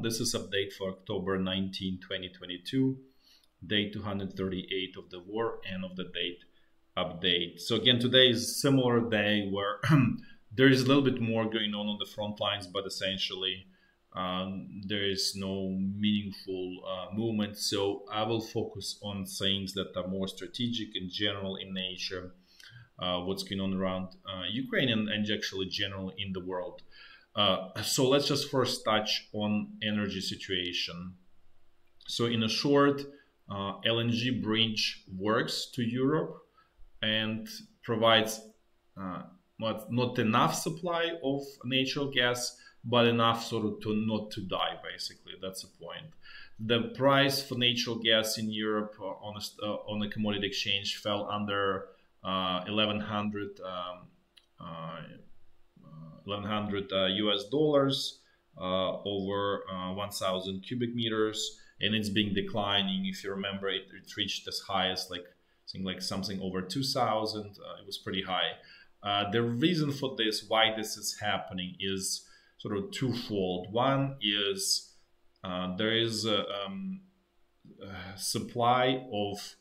everyone. This is update for October 19, 2022, day 238 of the war and of the date update. So again, today is a similar day where there is a little bit more going on the front lines, but essentially there is no meaningful movement. So I will focus on things that are more strategic and general in nature, what's going on around Ukraine and actually general in the world. So let's just first touch on energy situation. So in a short, LNG bridge works to Europe and provides not enough supply of natural gas, but enough sort of to not to die, basically. That's the point. The price for natural gas in Europe on the commodity exchange fell under 1100 US dollars over 1,000 cubic meters, and it's been declining. If you remember, it reached as high as something over 2,000. It was pretty high. The reason for this, why this is happening, is sort of twofold. One is there is a supply of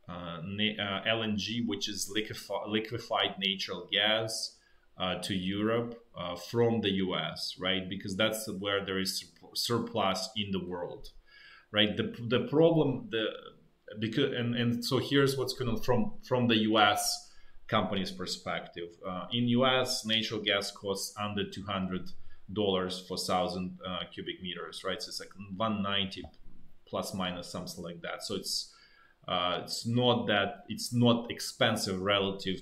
LNG, which is liquefied natural gas, to Europe from the US, right? Because that's where there is surplus in the world, right? The problem, so here's what's going on from the US company's perspective. In US, natural gas costs under $200 for 1,000 cubic meters, right? So it's like 190 plus minus something like that. So it's not expensive relative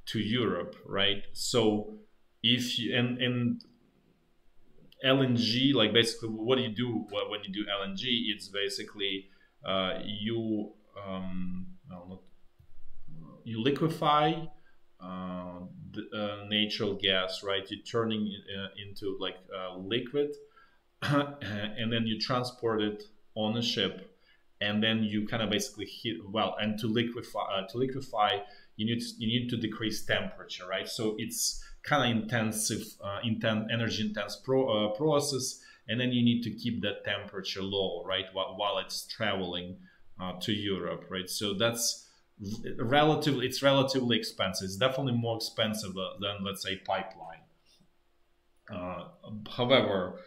to Europe, right? So if you and LNG, like basically what do you do when you do LNG? It's basically you liquefy the natural gas, right? You're turning it into like liquid, and then you transport it on a ship, and then you kind of basically and to liquefy you need to decrease temperature, right? So it's kind of energy intense process, and then you need to keep that temperature low, right, while it's traveling to Europe, right? So that's it's relatively expensive. It's definitely more expensive than, let's say, pipeline. However,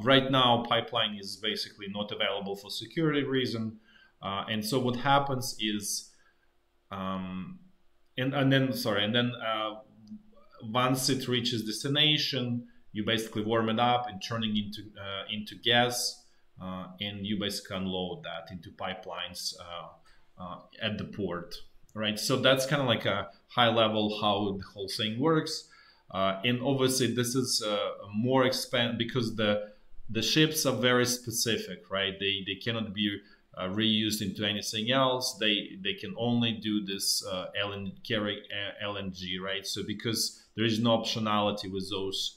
right now pipeline is basically not available for security reason, and so what happens is once it reaches destination, you basically warm it up and turning into gas, and you basically unload that into pipelines at the port, right? So that's kind of like a high level how the whole thing works, and obviously this is more expensive because the ships are very specific, right? They cannot be reused into anything else. They can only do this carry LNG, right? So because there is no optionality with those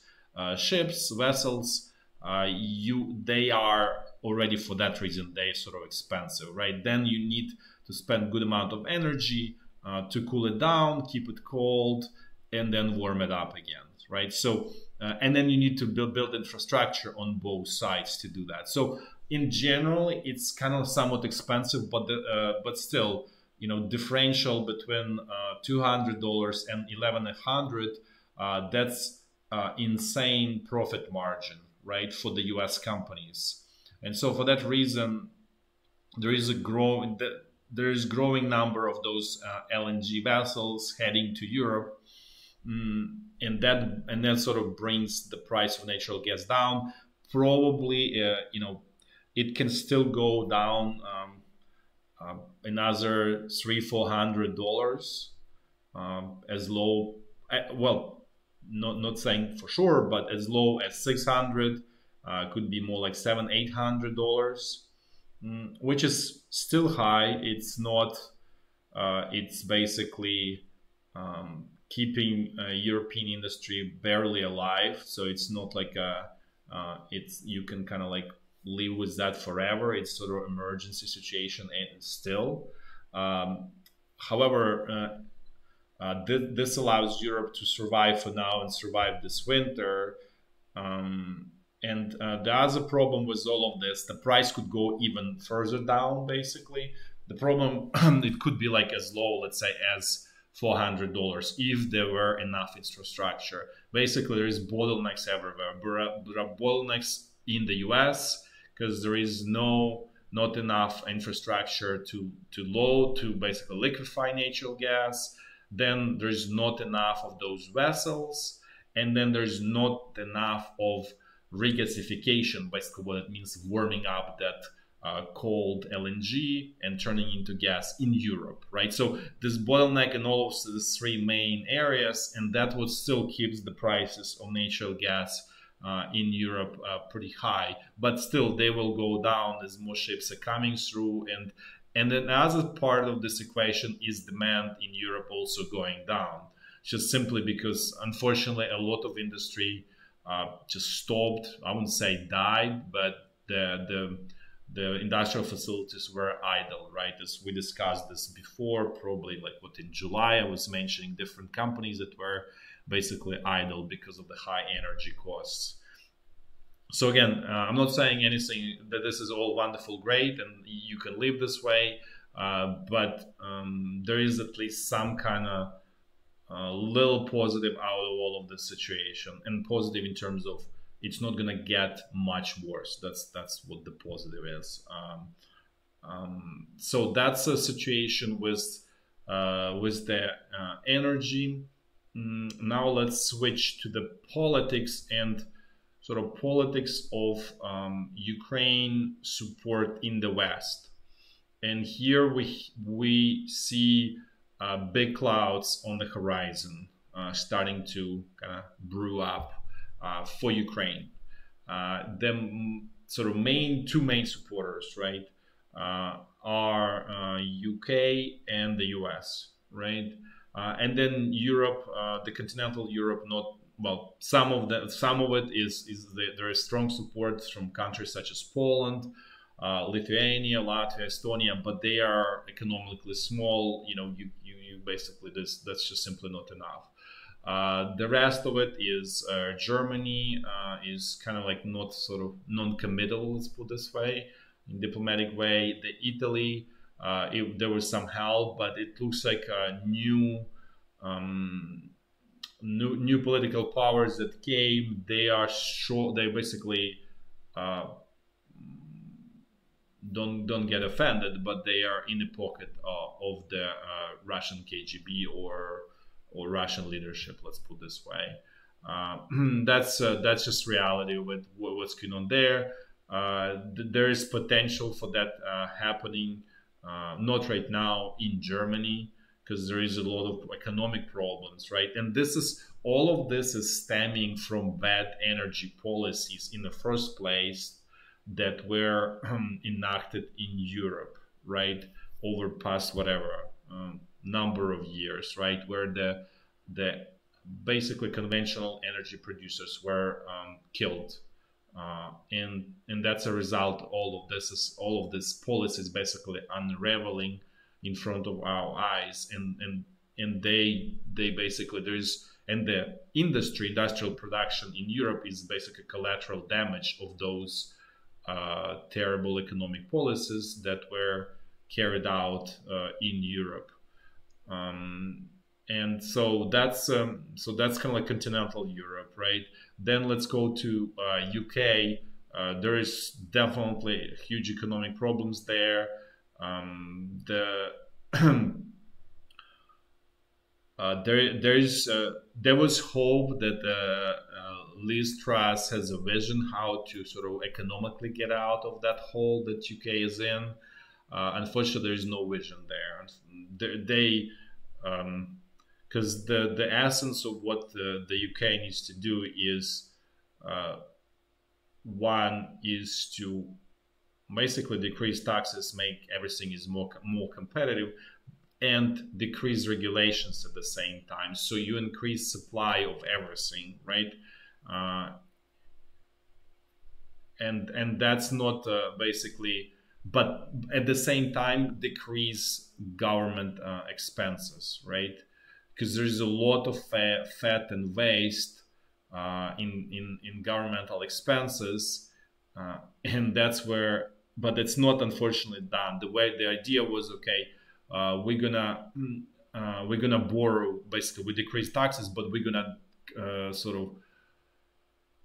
vessels, they are already, for that reason, they're sort of expensive, right? Then you need to spend good amount of energy to cool it down, keep it cold, and then warm it up again, right? So and then you need to build infrastructure on both sides to do that. So in general, it's kind of somewhat expensive, but still, differential between $200 and $1,100, that's insane profit margin, right, for the U.S. companies. And so for that reason, there is growing number of those LNG vessels heading to Europe, and that sort of brings the price of natural gas down. Probably, it can still go down another $300-400 as low. Not saying for sure, but as low as 600, could be more like $700-800, which is still high. It's not. It's basically keeping European industry barely alive. So it's not like you can kind of like live with that forever. It's sort of emergency situation, and still. However, this allows Europe to survive for now and survive this winter, And the other problem with all of this, the price could go even further down, basically. The problem, it could be like as low, let's say, as $400 if there were enough infrastructure. Basically, there is bottlenecks everywhere. There are bottlenecks in the US because there is not enough infrastructure to load, to basically liquefy natural gas. Then there's not enough of those vessels. And then there's not enough of regasification, basically what it means, warming up that cold LNG and turning into gas in Europe, right? So this bottleneck in all of these three main areas, and that what still keeps the prices of natural gas in Europe pretty high. But still, they will go down as more ships are coming through, and then another part of this equation is demand in Europe also going down, just simply because unfortunately a lot of industry just stopped. I wouldn't say died, but the industrial facilities were idle, right? As we discussed this before, probably like what in July I was mentioning different companies that were basically idle because of the high energy costs. So again, I'm not saying anything that this is all wonderful, great, and you can live this way, but there is at least some kind of little positive out of all of this situation, and positive in terms of it's not gonna get much worse. That's what the positive is. So that's a situation with the energy. Now let's switch to the politics and sort of politics of Ukraine support in the West. And here we see big clouds on the horizon starting to kind of brew up for Ukraine. The sort of two main supporters, right, are UK and the US, right, and then Europe, the continental Europe. Not well. Some of it is there is strong support from countries such as Poland, Lithuania, Latvia, Estonia, but they are economically small. You basically that's just simply not enough. The rest of it is Germany is kind of like not sort of non-committal, let's put this way, in diplomatic way. The Italy, there was some help, but it looks like new political powers that came. They are short. They basically don't get offended, but they are in the pocket of the Russian KGB or Russian leadership. Let's put this way. That's just reality with what's going on there. There is potential for that happening, not right now in Germany, because there is a lot of economic problems, right? And all of this is stemming from bad energy policies in the first place that were enacted in Europe, right, over past whatever number of years, right, where the basically conventional energy producers were killed, and that's a result. All of this policies basically unraveling in front of our eyes, and they basically the industrial production in Europe is basically collateral damage of those terrible economic policies that were carried out in Europe, and so that's kind of like continental Europe, right? Then let's go to UK. There is definitely huge economic problems there. There was hope that Liz Truss has a vision how to sort of economically get out of that hole that UK is in. Unfortunately, there is no vision there. Because the essence of what the UK needs to do is one is to basically decrease taxes, make everything is more competitive, and decrease regulations at the same time. So you increase supply of everything, right? And that's not basically, but at the same time decrease government expenses, right? Because there's a lot of fat and waste in governmental expenses, and that's where. But it's not unfortunately done. The idea was, okay, we're gonna borrow, basically we decrease taxes, but we're gonna sort of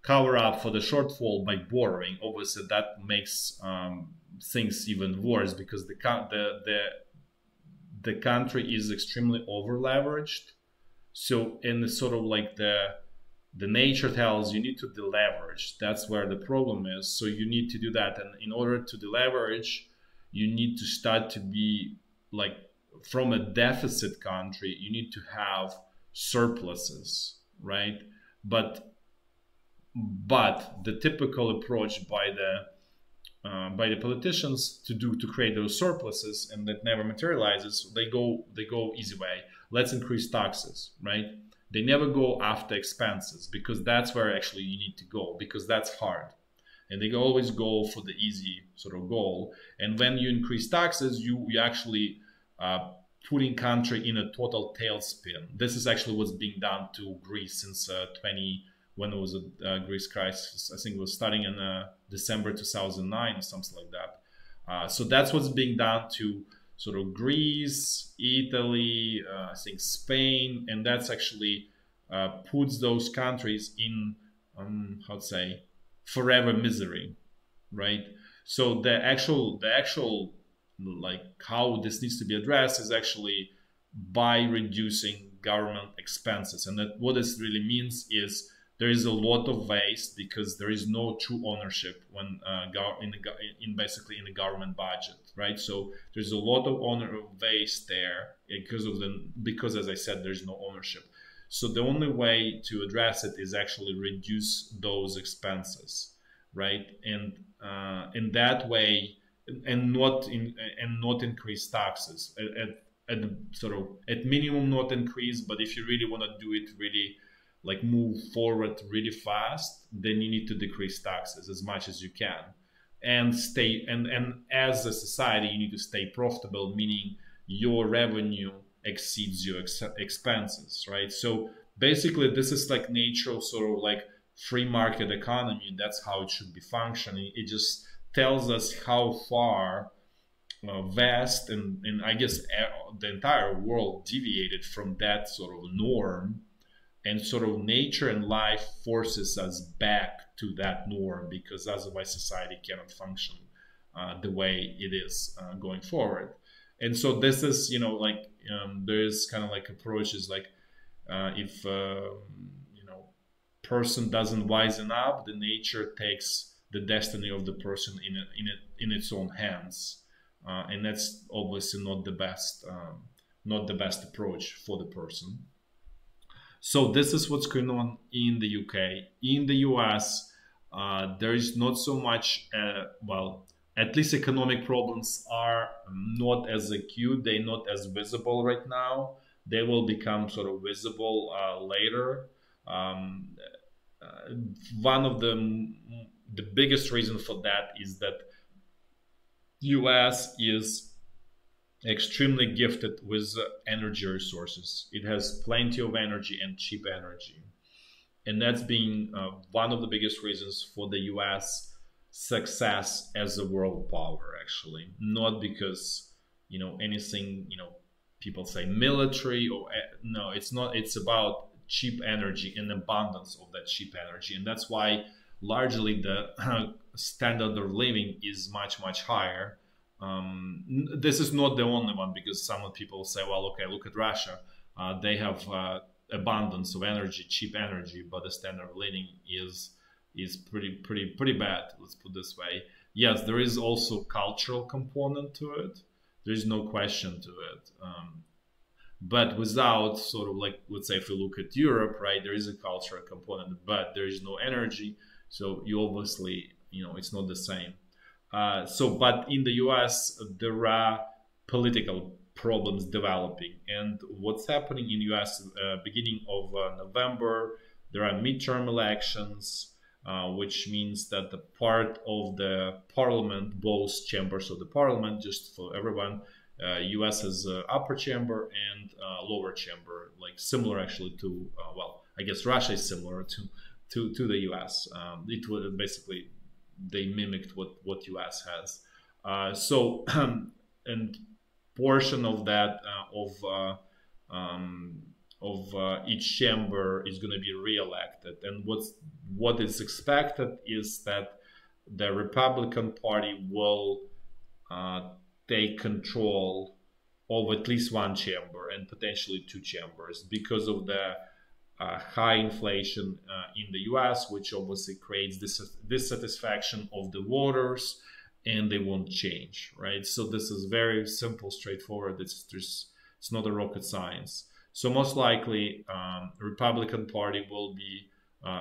cover up for the shortfall by borrowing. Obviously, that makes things even worse because the country is extremely over leveraged. So, in sort of like the nature tells you need to deleverage. That's where the problem is. So you need to do that, and in order to deleverage, you need to start to be like, from a deficit country, you need to have surpluses, right? But the typical approach by the politicians to create those surpluses, and that never materializes, they go easy way. Let's increase taxes, right? They never go after expenses, because that's where actually you need to go, because that's hard, and they always go for the easy sort of goal. And when you increase taxes, you actually putting country in a total tailspin. This is actually what's being done to Greece since when it was a Greece crisis. I think it was starting in December 2009 or something like that. So that's what's being done to sort of Greece, Italy, I think Spain, and that's actually puts those countries in how to say, forever misery, right? So the actual like how this needs to be addressed is actually by reducing government expenses, and that what this really means is there is a lot of waste because there is no true ownership when basically in the government budget, right? So there's a lot of waste there because as I said, there's no ownership. So the only way to address it is actually reduce those expenses, right? And in that way, and not increase taxes at sort of at minimum, not increase. But if you really want to do it really like move forward really fast, then you need to decrease taxes as much as you can, and stay and as a society you need to stay profitable, meaning your revenue exceeds your expenses, right? So basically this is like natural sort of like free market economy. That's how it should be functioning. It just tells us how far vast and I guess the entire world deviated from that sort of norm, and sort of nature and life forces us back to that norm, because otherwise society cannot function the way it is going forward. And so this is, like there's kind of like approaches like if person doesn't wisen up, the nature takes the destiny of the person in its own hands, and that's obviously not the best approach for the person. So this is what's going on in the UK. In the US, there is not so much, at least economic problems are not as acute. They're not as visible right now. They will become sort of visible later. One of the biggest reason for that is that US is extremely gifted with energy resources. It has plenty of energy and cheap energy. And that's been one of the biggest reasons for the US success as a world power, actually. Not because, anything, people say military or no, it's not. It's about cheap energy and abundance of that cheap energy. And that's why largely the standard of living is much, much higher. This is not the only one, because some people say, well, okay, look at Russia. They have abundance of energy, cheap energy, but the standard of living is pretty bad. Let's put it this way. Yes, there is also cultural component to it. There is no question to it. But without sort of like, let's say if we look at Europe, right, there is a cultural component, but there is no energy. So you obviously, it's not the same. But in the US, there are political problems developing. And what's happening in US, beginning of November, there are midterm elections, which means that the part of the parliament, both chambers of the parliament, just for everyone, US has upper chamber and lower chamber, like similar actually to, I guess Russia is similar to to the U.S. It was basically they mimicked what U.S. has. So and portion of that each chamber is going to be re-elected, and what is expected is that the Republican Party will take control of at least one chamber and potentially two chambers because of the high inflation in the US, which obviously creates dissatisfaction of the voters, and they won't change, right? So this is very simple, straightforward. It's not a rocket science. So most likely, Republican Party will be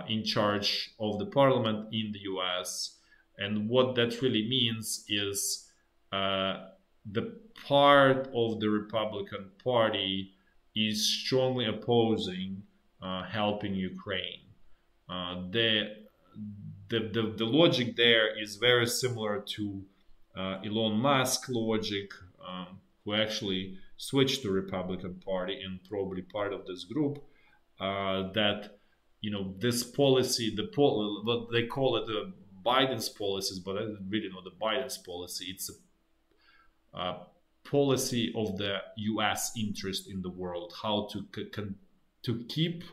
in charge of the parliament in the US, and what that really means is the part of the Republican Party is strongly opposing helping Ukraine. The logic there is very similar to Elon Musk logic, who actually switched to Republican Party and probably part of this group. That this policy, what they call it Biden's policies, but I don't really know the Biden's policy. It's a policy of the U.S. interest in the world, how to keep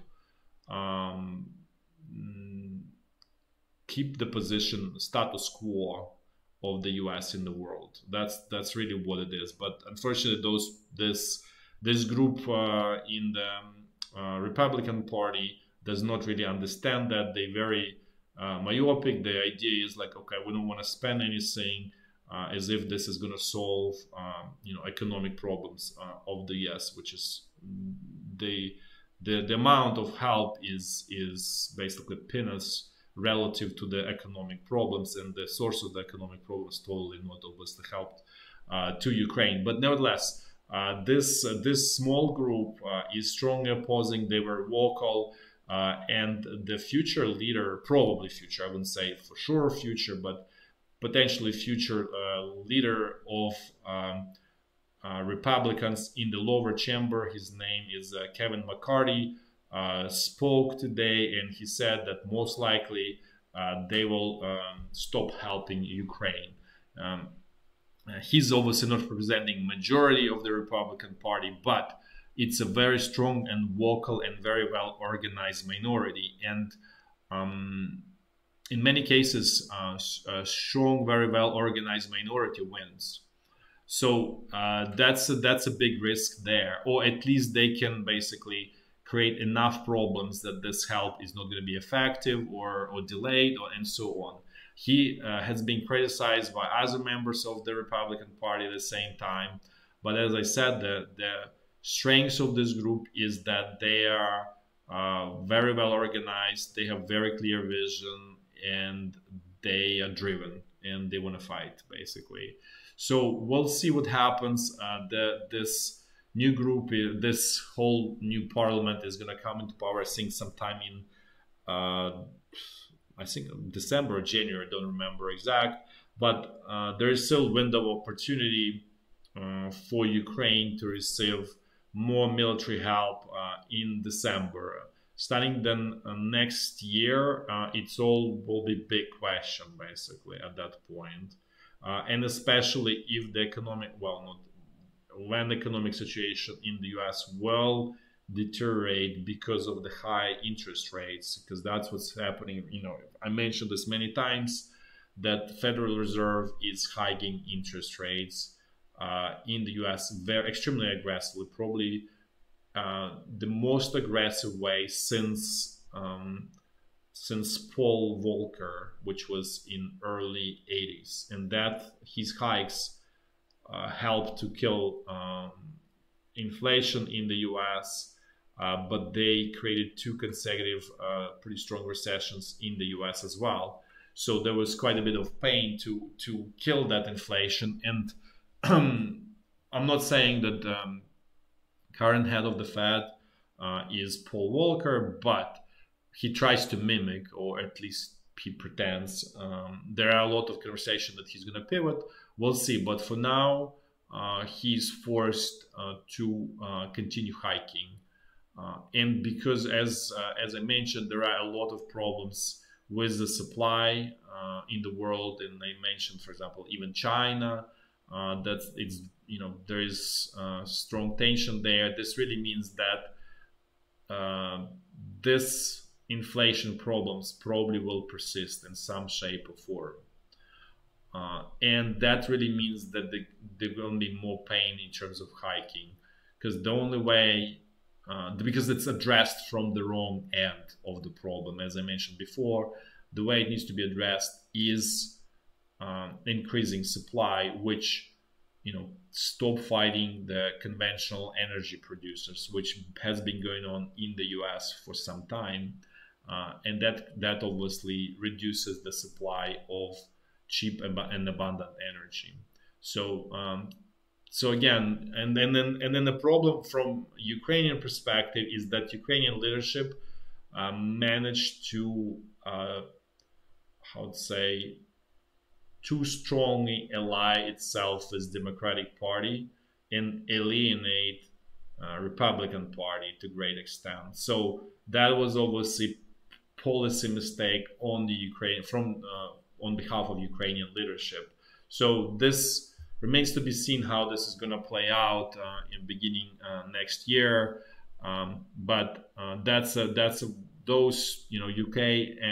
the position status quo of the U.S. in the world. That's really what it is. But unfortunately, this group in the Republican Party does not really understand that. They very myopic. The idea is like, okay, we don't want to spend anything, as if this is going to solve economic problems of the U.S., which is the amount of help is basically peanuts relative to the economic problems, and the source of the economic problems totally not obviously helped to Ukraine. But nevertheless, this small group is strongly opposing. They were vocal, and the future leader, probably future, I wouldn't say for sure future, but potentially future leader of Republicans in the lower chamber, his name is Kevin McCarthy, spoke today, and he said that most likely they will stop helping Ukraine. He's obviously not representing majority of the Republican Party, but it's a very strong and vocal and very well organized minority, and in many cases, a strong, very well organized minority wins. So that's a big risk there, or at least they can basically create enough problems that this help is not going to be effective or delayed, and so on. He has been criticized by other members of the Republican Party at the same time. But as I said, the strength of this group is that they are very well organized, they have very clear vision, and they are driven, and they want to fight, basically. So we'll see what happens. This new group, this whole new parliament is going to come into power, I think, sometime in, I think, December or January, I don't remember exact. But there is still a window of opportunity for Ukraine to receive more military help in December. Starting then next year, it's all will be big question, basically, at that point. And especially if the economic, when the economic situation in the US will deteriorate because of the high interest rates, because that's what's happening. I mentioned this many times, that Federal Reserve is hiking interest rates in the US very extremely aggressively, probably the most aggressive way since Paul Volcker, which was in early 80s, and that his hikes helped to kill inflation in the US, but they created two consecutive pretty strong recessions in the US as well. So there was quite a bit of pain to kill that inflation. And I'm not saying that current head of the Fed is Paul Volcker, but he tries to mimic, or at least he pretends. There are a lot of conversation that he's going to pivot. We'll see. But for now, he's forced to continue hiking And because, as I mentioned, there are a lot of problems with the supply in the world, and I mentioned, for example, even China. That it's there is strong tension there. This really means that this inflation problems probably will persist in some shape or form. And that really means that there will be more pain in terms of hiking, because the only way, because it's addressed from the wrong end of the problem, as I mentioned before, the way it needs to be addressed is increasing supply, which stop fighting the conventional energy producers, which has been going on in the US for some time, and that obviously reduces the supply of cheap and abundant energy. So again, and then the problem from Ukrainian perspective is that Ukrainian leadership managed to how to say, too strongly ally itself with Democratic Party and alienate Republican Party to great extent. So that was obviously policy mistake on the Ukraine from on behalf of Ukrainian leadership. So this remains to be seen how this is going to play out in beginning next year. But those UK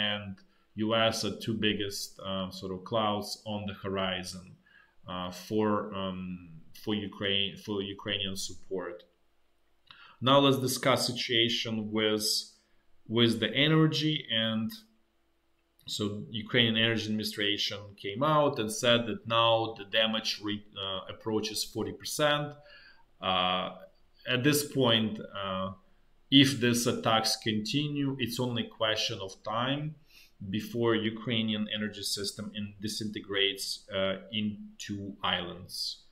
and US are two biggest sort of clouds on the horizon for Ukrainian support. Now let's discuss situation with the energy. And so Ukrainian Energy Administration came out and said that now the damage approaches 40%. At this point, if these attacks continue, it's only a question of time before Ukrainian energy system disintegrates into islands,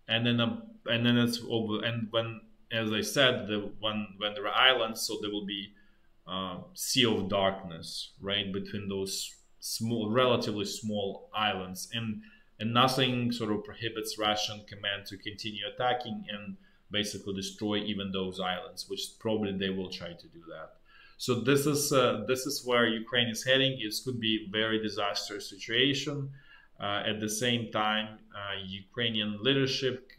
and then it's over. And when, as I said, when there are islands, so there will be sea of darkness, right, between those relatively small islands, and nothing sort of prohibits Russian command to continue attacking and basically destroy even those islands, which probably they will try to do that. So this is where Ukraine is heading. It could be a very disastrous situation. At the same time, Ukrainian leadership,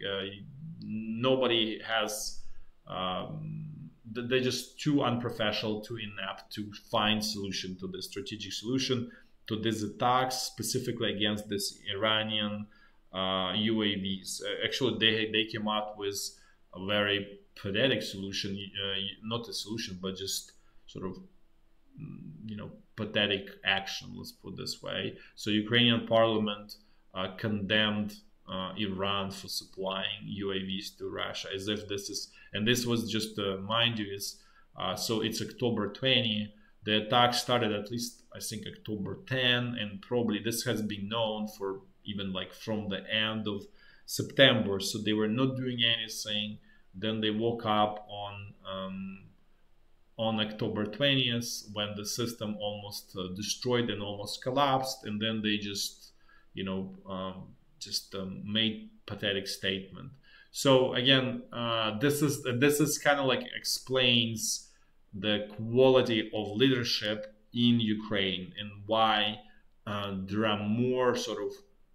nobody has. They're just too unprofessional, too inept to find solution to the strategic solution to these attacks, specifically against this Iranian UAVs. Actually, they came up with a very pathetic solution, not a solution, but just sort of pathetic action, let's put it this way. So Ukrainian parliament condemned Iran for supplying UAVs to Russia, as if this is, and this was just mind you, is so it's October 20. The attack started at least, I think, October 10, and probably this has been known for even like from the end of September. So they were not doing anything. Then they woke up on October 20th when the system almost destroyed and almost collapsed, and then they just made pathetic statement. So again, this is kind of like explains the quality of leadership in Ukraine and why there are more sort of,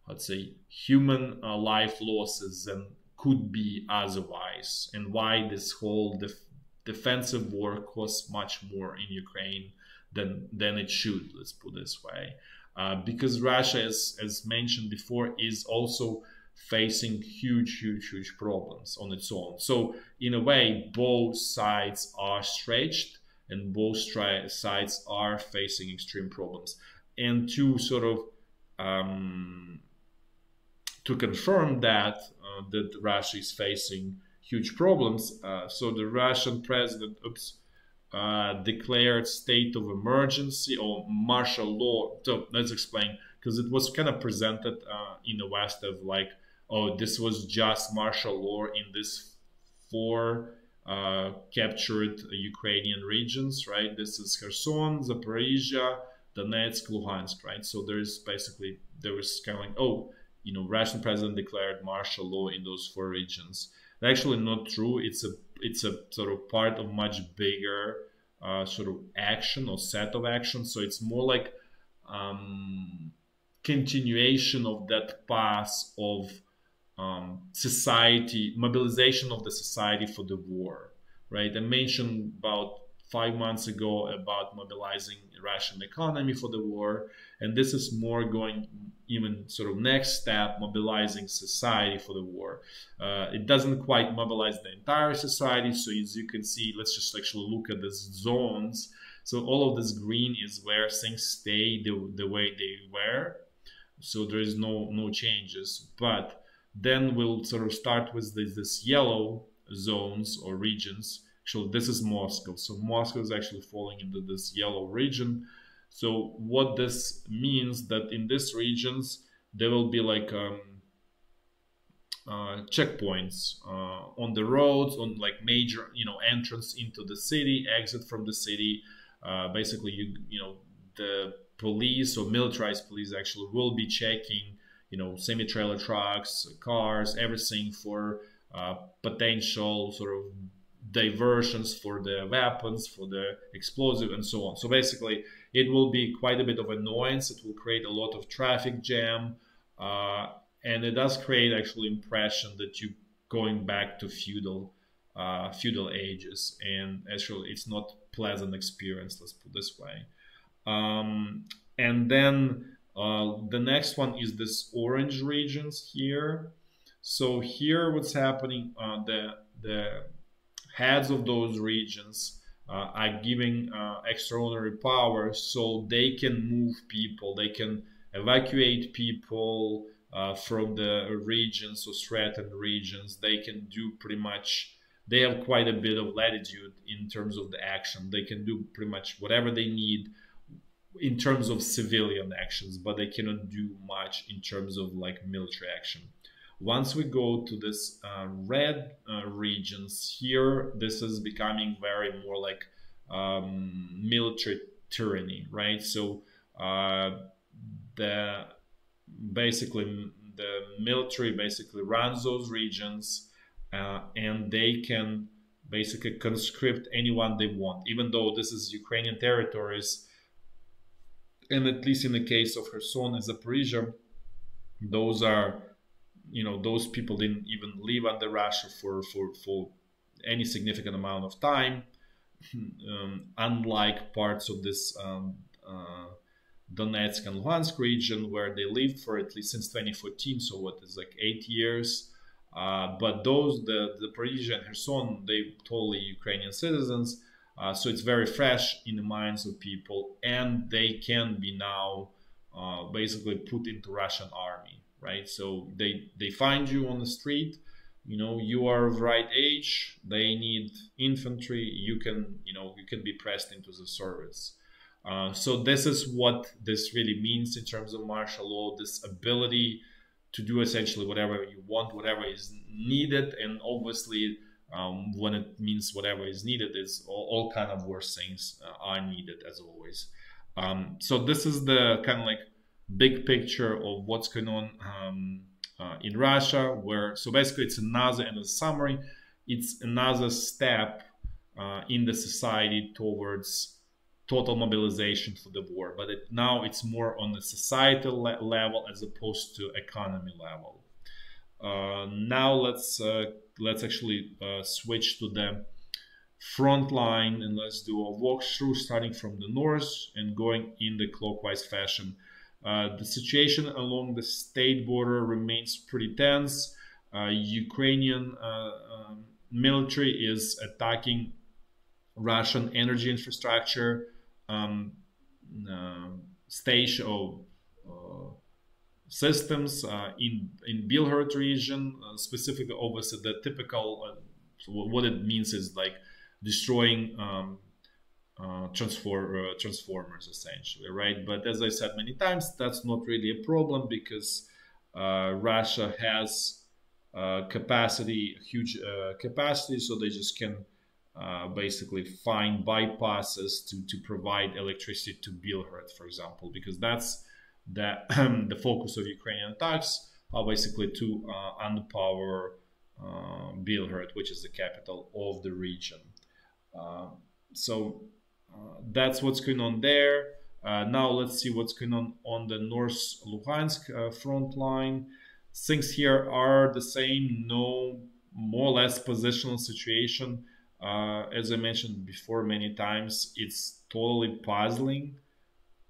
let's say, human life losses than could be otherwise, and why this whole defensive war costs much more in Ukraine than it should, let's put it this way. Because Russia, as mentioned before, is also facing huge problems on its own. So in a way, both sides are stretched and both sides are facing extreme problems. And to sort of to confirm that Russia is facing huge problems, so the Russian president declared state of emergency or martial law. So let's explain, because it was kind of presented in the West of like, oh, this was just martial law in this 4 captured Ukrainian regions, right? This is Kherson, Zaporizhya, Donetsk, Luhansk, right? So there was kind of like, oh, Russian president declared martial law in those 4 regions. Actually, not true. It's a sort of part of much bigger sort of action or set of actions. So it's more like continuation of that path of society, mobilization of the society for the war, right? I mentioned about 5 months ago about mobilizing Russian economy for the war, and this is more going even sort of next step, mobilizing society for the war. It doesn't quite mobilize the entire society, so as you can see, let's just actually look at the zones. So all of this green is where things stay the way they were, so there is no changes. But then we'll sort of start with this yellow zones or regions. Actually, this is Moscow. So Moscow is actually falling into this yellow region. So what this means that in these regions there will be like checkpoints on the roads, on like major entrance into the city, exit from the city. Basically, the police or militarized police actually will be checking semi-trailer trucks, cars, everything for potential sort of diversions for the weapons, for the explosive, and so on. So basically, it will be quite a bit of annoyance. It will create a lot of traffic jam, and it does create actually impression that you're going back to feudal ages, and actually it's not pleasant experience. Let's put it this way. And then the next one is this orange regions here. So here, what's happening? The heads of those regions are giving extraordinary power, so they can move people, they can evacuate people from the regions or threatened regions. They can do pretty much. They have quite a bit of latitude in terms of the action. They can do pretty much whatever they need in terms of civilian actions, but they cannot do much in terms of like military action. Once we go to this red regions here, this is becoming very more like military tyranny, right? So the military basically runs those regions, and they can basically conscript anyone they want, even though this is Ukrainian territories. And at least in the case of Kherson and Zaporizhya, those are, those people didn't even live under Russia for any significant amount of time, unlike parts of this Donetsk and Luhansk region where they lived for at least since 2014. So what is like 8 years. But the Zaporizhya and Kherson, they totally Ukrainian citizens. So it's very fresh in the minds of people, and they can be now basically put into Russian army, right? So they find you on the street, you are of right age, they need infantry, you can be pressed into the service. So this is what this really means in terms of martial law, this ability to do essentially whatever you want, whatever is needed, and obviously when it means whatever is needed, is all kind of worse things are needed as always. So this is the kind of like big picture of what's going on in Russia, so basically it's another, and a summary, it's another step in the society towards total mobilization for the war, but now it's more on the societal level as opposed to economy level. Now let's actually switch to the front line, and let's do a walkthrough starting from the north and going in the clockwise fashion. The situation along the state border remains pretty tense. Ukrainian military is attacking Russian energy infrastructure, station or systems in Belgorod region, specifically obviously the typical, what it means is like destroying transformers essentially, right? But as I said many times, that's not really a problem because Russia has capacity, huge capacity, so they just can basically find bypasses to provide electricity to Belgorod, for example, because that's the focus of Ukrainian attacks are basically to underpower Belgorod, which is the capital of the region. So that's what's going on there. Now let's see what's going on the North Luhansk front line. Things here are the same, no more or less positional situation. As I mentioned before many times, it's totally puzzling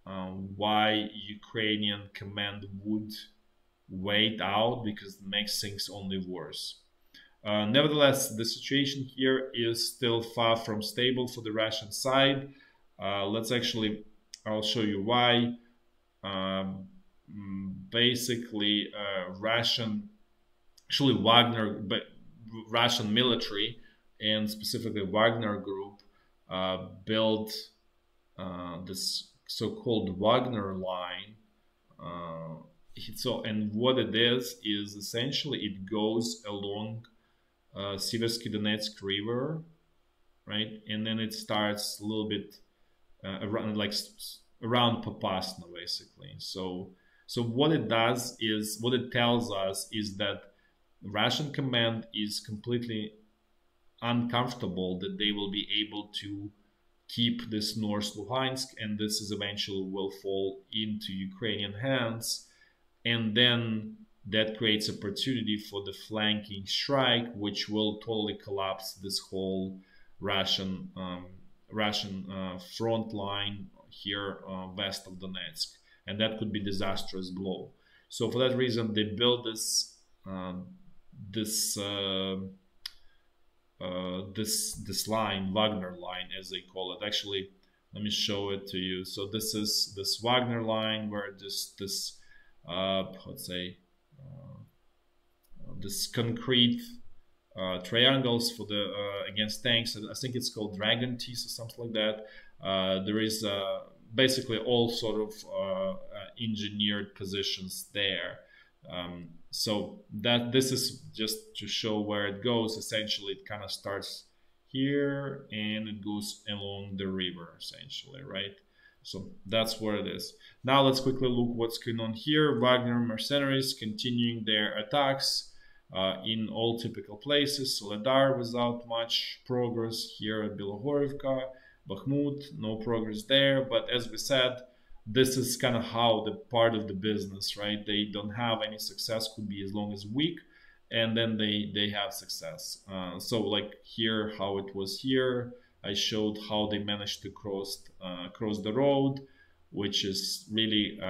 why Ukrainian command would wait out, because it makes things only worse. Nevertheless, the situation here is still far from stable for the Russian side. I'll show you why. Basically, Russian military and specifically Wagner group built this so-called Wagner line. And what it is essentially it goes along Siversky Donetsk River, right, and then it starts a little bit around Popasna, basically. So what it does is, what it tells us is that Russian command is completely uncomfortable that they will be able to keep this North Luhansk, and this is eventually will fall into Ukrainian hands, and then that creates opportunity for the flanking strike, which will totally collapse this whole Russian front line here west of Donetsk, and that could be disastrous blow. So for that reason, they built this line, Wagner line, as they call it. Actually, let me show it to you. So this is this Wagner line where this concrete triangles for the against tanks. I think it's called Dragon Teeth or something like that. There is basically all sort of engineered positions there. So that this is just to show where it goes. Essentially, it kind of starts here and it goes along the river, essentially, right? So that's where it is. Now let's quickly look what's going on here. Wagner mercenaries continuing their attacks in all typical places. Soledar without much progress here at Bilohorivka. Bakhmut, no progress there. But as we said, this is kind of how the part of the business, right? They don't have any success, could be as long as a week, and then they have success. So like here, how it was here, I showed how they managed to cross the road, which is really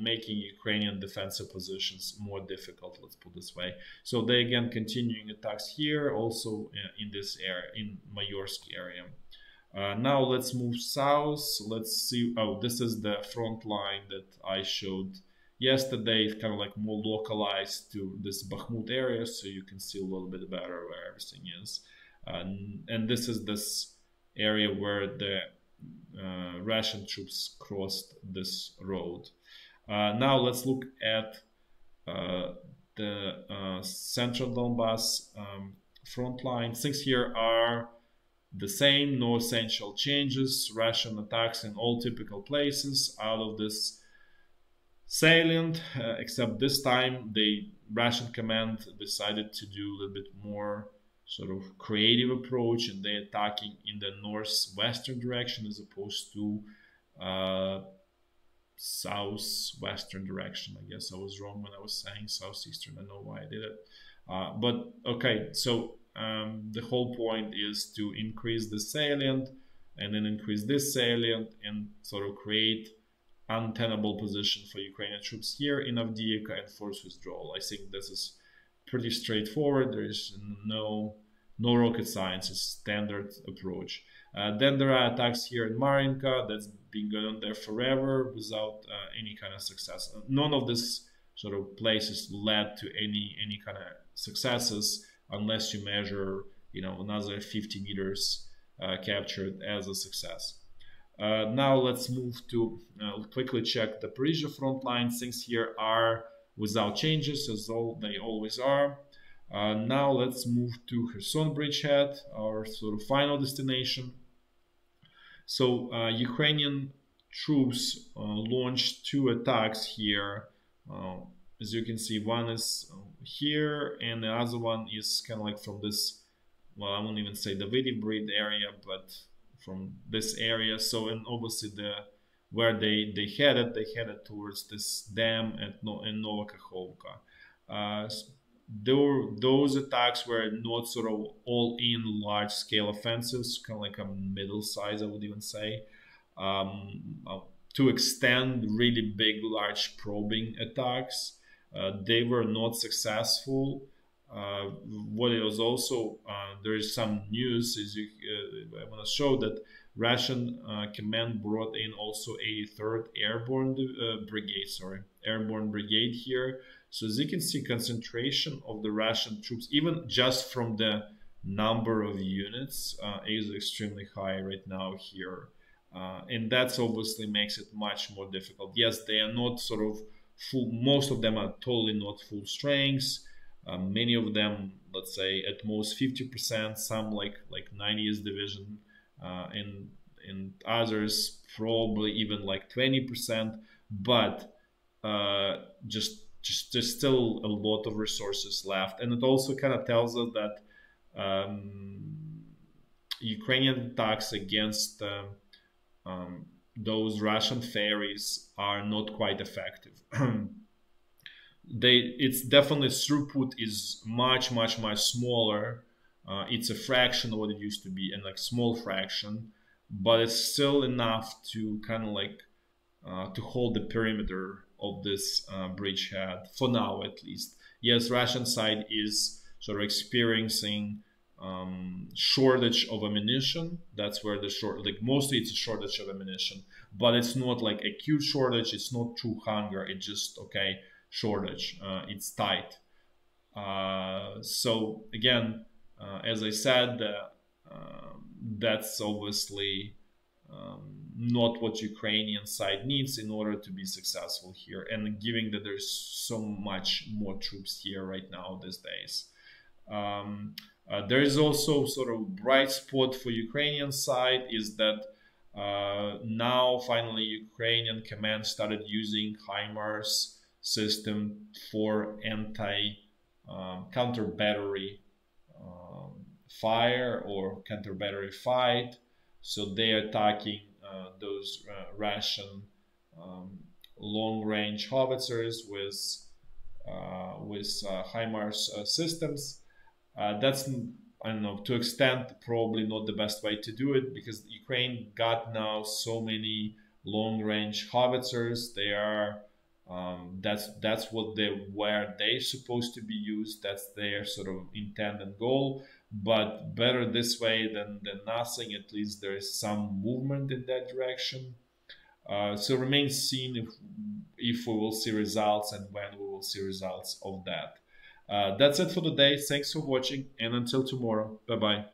making Ukrainian defensive positions more difficult, let's put it this way. So they again continuing attacks here, also in this area, in Mayorsk area. Now let's move south. Let's see. Oh, this is the front line that I showed yesterday. It's kind of like more localized to this Bakhmut area, so you can see a little bit better where everything is. And this is this area where the Russian troops crossed this road. Now let's look at the central Donbass front line. Things here are the same, no essential changes. Russian attacks in all typical places out of this salient, except this time the Russian command decided to do a little bit more sort of creative approach, and they're attacking in the northwestern direction as opposed to southwestern direction. I guess I was wrong when I was saying southeastern. I know why I did it. But okay, so the whole point is to increase the salient and then increase this salient and sort of create untenable position for Ukrainian troops here in Avdiivka and force withdrawal. I think this is pretty straightforward. There is no rocket science, it's standard approach. Then there are attacks here in Marinka that's been going on there forever without any kind of success. None of this sort of places led to any kind of successes unless you measure, another 50 meters captured as a success. Now let's move to quickly check the Zaporizhya front line. Things here are without changes, as they always are. Now let's move to Kherson bridgehead, our sort of final destination. So Ukrainian troops launched 2 attacks here. as you can see, one is here, and the other one is kind of like from this, well, I won't even say the Vidibrid area, but from this area. So, and obviously where they headed towards this dam in Novakakhovka. Those attacks were not sort of all-in large-scale offensives, kind of like a middle size, I would even say. To extend really big, large probing attacks, they were not successful. What it was also, there is some news, I want to show that Russian command brought in also a third airborne brigade here. So as you can see, concentration of the Russian troops, even just from the number of units, is extremely high right now here. And that's obviously makes it much more difficult. Yes, they are not sort of full, most of them are totally not full strengths. Many of them, let's say at most 50%, some like 90th division, and others probably even like 20%, but just there's still a lot of resources left. And it also kind of tells us that Ukrainian attacks against those Russian ferries are not quite effective. It's definitely throughput is much smaller. It's a fraction of what it used to be, and like small fraction, but it's still enough to kind of like to hold the perimeter of this bridgehead for now, at least. Yes, Russian side is sort of experiencing shortage of ammunition. That's where mostly it's a shortage of ammunition, but it's not like acute shortage. It's not true hunger. It's just shortage. It's tight. So again, as I said, that's obviously not what Ukrainian side needs in order to be successful here. And given that there's so much more troops here right now these days. There is also sort of bright spot for Ukrainian side is that now finally Ukrainian command started using HIMARS system for counter battery fire or counter battery fight. So they are attacking those Russian long range howitzers with HIMARS systems. That's, I don't know, to extent probably not the best way to do it, because Ukraine got now so many long-range howitzers. They are that's what where they're supposed to be used. That's their sort of intent and goal. But better this way than nothing. At least there is some movement in that direction. So remains seen if we will see results and when we will see results of that. That's it for today. Thanks for watching, and until tomorrow. Bye bye.